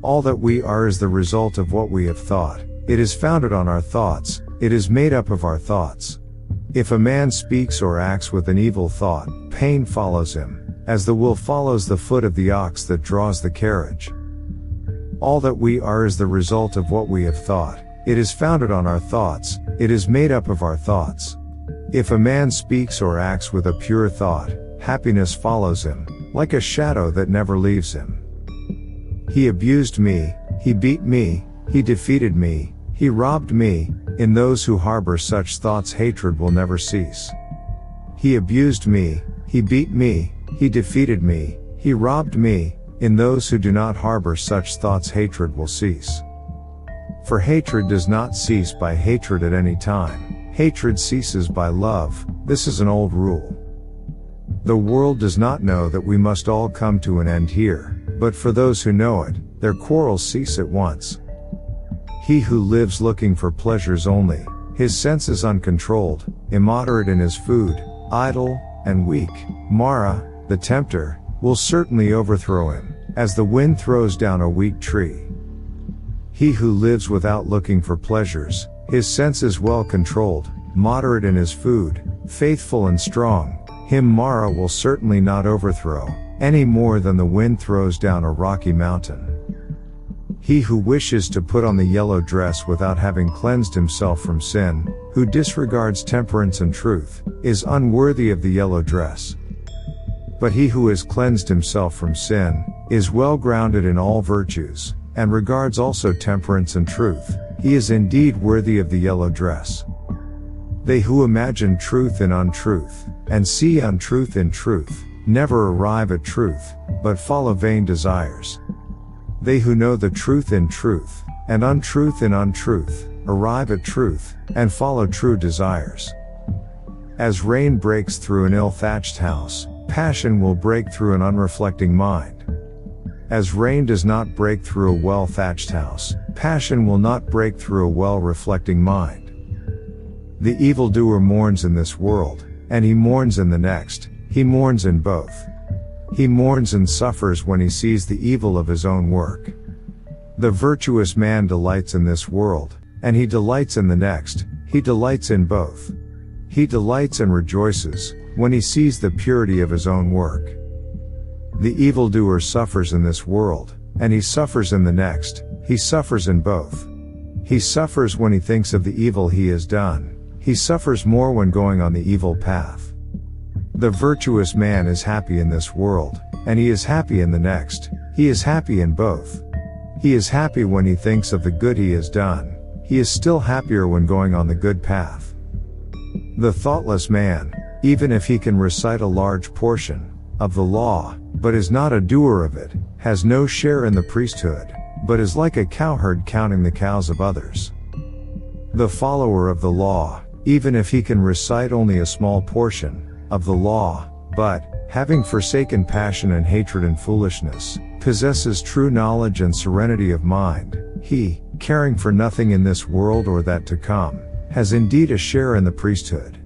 All that we are is the result of what we have thought. It is founded on our thoughts. It is made up of our thoughts. If a man speaks or acts with an evil thought, pain follows him, as the will follows the foot of the ox that draws the carriage. All that we are is the result of what we have thought. It is founded on our thoughts. It is made up of our thoughts. If a man speaks or acts with a pure thought, happiness follows him, like a shadow that never leaves him. He abused me, he beat me, he defeated me, he robbed me. In those who harbor such thoughts, hatred will never cease. He abused me, he beat me, he defeated me, he robbed me. In those who do not harbor such thoughts, hatred will cease. For hatred does not cease by hatred at any time. Hatred ceases by love. This is an old rule. The world does not know that we must all come to an end here, but for those who know it, their quarrels cease at once. He who lives looking for pleasures only, his senses uncontrolled, immoderate in his food, idle, and weak, Mara, the tempter, will certainly overthrow him, as the wind throws down a weak tree. He who lives without looking for pleasures, his senses well controlled, moderate in his food, faithful and strong, him Mara will certainly not overthrow, any more than the wind throws down a rocky mountain. He who wishes to put on the yellow dress without having cleansed himself from sin, who disregards temperance and truth, is unworthy of the yellow dress. But he who has cleansed himself from sin, is well grounded in all virtues, and regards also temperance and truth, he is indeed worthy of the yellow dress. They who imagine truth in untruth, and see untruth in truth, never arrive at truth, but follow vain desires. They who know the truth in truth, and untruth in untruth, arrive at truth, and follow true desires. As rain breaks through an ill-thatched house, passion will break through an unreflecting mind. As rain does not break through a well-thatched house, passion will not break through a well-reflecting mind. The evildoer mourns in this world, and he mourns in the next. He mourns in both. He mourns and suffers when he sees the evil of his own work. The virtuous man delights in this world, and he delights in the next. He delights in both. He delights and rejoices when he sees the purity of his own work. The evildoer suffers in this world, and he suffers in the next. He suffers in both. He suffers when he thinks of the evil he has done. He suffers more when going on the evil path. The virtuous man is happy in this world, and he is happy in the next. He is happy in both. He is happy when he thinks of the good he has done. He is still happier when going on the good path. The thoughtless man, even if he can recite a large portion of the law, but is not a doer of it, has no share in the priesthood, but is like a cowherd counting the cows of others. The follower of the law, even if he can recite only a small portion of the law, but, having forsaken passion and hatred and foolishness, possesses true knowledge and serenity of mind, he, caring for nothing in this world or that to come, has indeed a share in the priesthood.